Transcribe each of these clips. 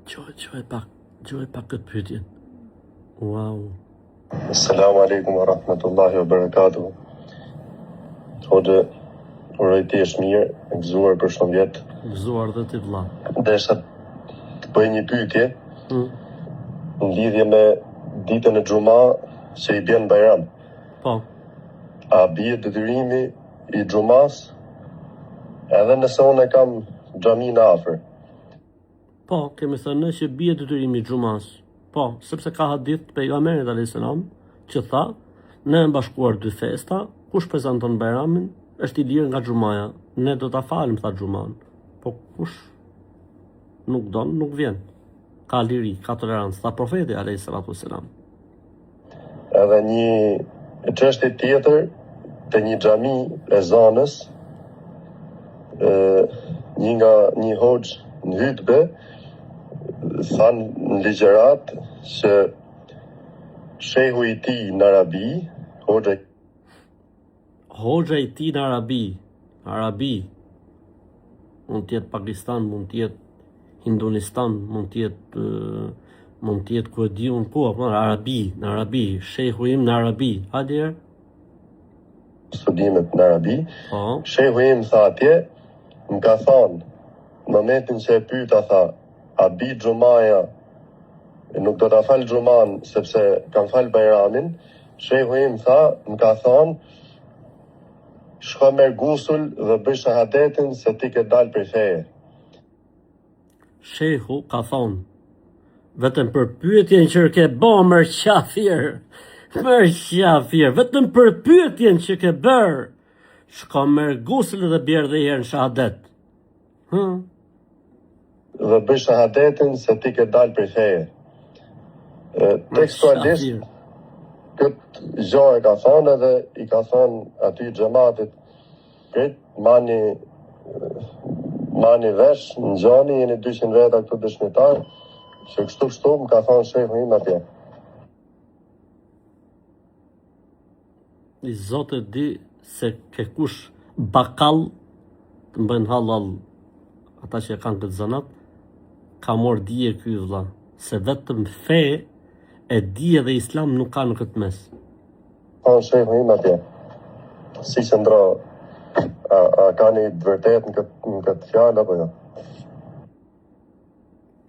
Gjoj pak këtë pyetjen. Wow. Assalamu alaikum wa rahmatullahi wa barakatuh. Hoxha, uroj ti është mirë, e gëzuar për shumë vjetë. Gëzuar dhe ti vëlla. Desha të bëj një pyetje në lidhje me ditën e xuma që i bjen Bajram. Po. A bie detyrimi i xumas edhe nëse unë e kam xhamin afër? Po, kemi thënë që bie detyrimi i xumas. Po, sepse ka hadith pejgamberit alayhis salam që tha, ne e bashkuar dy festa, kush prezanton Bajramin është i lirë nga xumaja. Ne do ta falim tha xuman. Po kush nuk don, nuk vjen. Ka liri, ka tolerancë, tha profeti alayhis salatu wassalam. Edhe një çështje tjetër te një xhami e zonës, një hoxh në hutbe thanë në ligjërat që shehu i tij në Arabi, Hoxha i tij në Arabi, mund të jetë Pakistan, mund të jetë Hindunistan, mund të jetë ku e di unë ku, në Arabi, shehu im në Arabi, hajde. Studimet në Arabi, Po. shehu im tha atje, më ka thonë, në momentin që e pyeta tha, a bi xumaja, nuk do ta fal xuman sepse kam fal Bajramin, shehu im tha, më ka thonë, shko merr gusul dhe bëj shahadetin se ti ke dalë prej feje. Shehu ka thonë, vetëm për pyetjen që ke bë mër qafir, vetëm për pyetjen që ke bërë, shko merr gusul dhe bjerë dhe herë në shahadet. Dhe bëj shahadetin se ti ke dalë prej feje. Tekstualisht, këtë gjë e ka thonë edhe i ka thonë aty xhamatit, mani vesh, në gjani, jeni 200 veta këtu dëshmitar, që kështu më ka thonë shehu im atje. I Zotë di se ke kush bakal të mbëjnë halal ata që kanë këtë zanat, ka morë dije ky vëlla, se vetëm fe e dije dhe islam nuk ka në këtë mes. Thonë shehu im atje, si që ndro, a ka një vërtet në këtë fjallë, apo jo?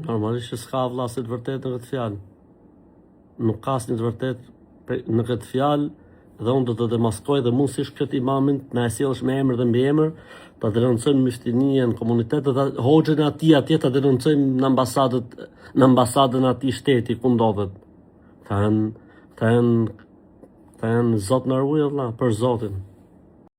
Normalisht që s'ka vëlla se të vërtet në këtë fjallë. Nuk ka asnjë të vërtet në këtë fjallë, dhe unë do të demaskoj dhe mund sish këtë imamin na e sjellësh me emër dhe mbi emër, ta denoncojmë myftininë në komunitet dhe hoxhën atje ta denoncojmë në ambasadën atij shteti ku ndodhet. Ta janë zot në ruaj, vëlla, për Zotin.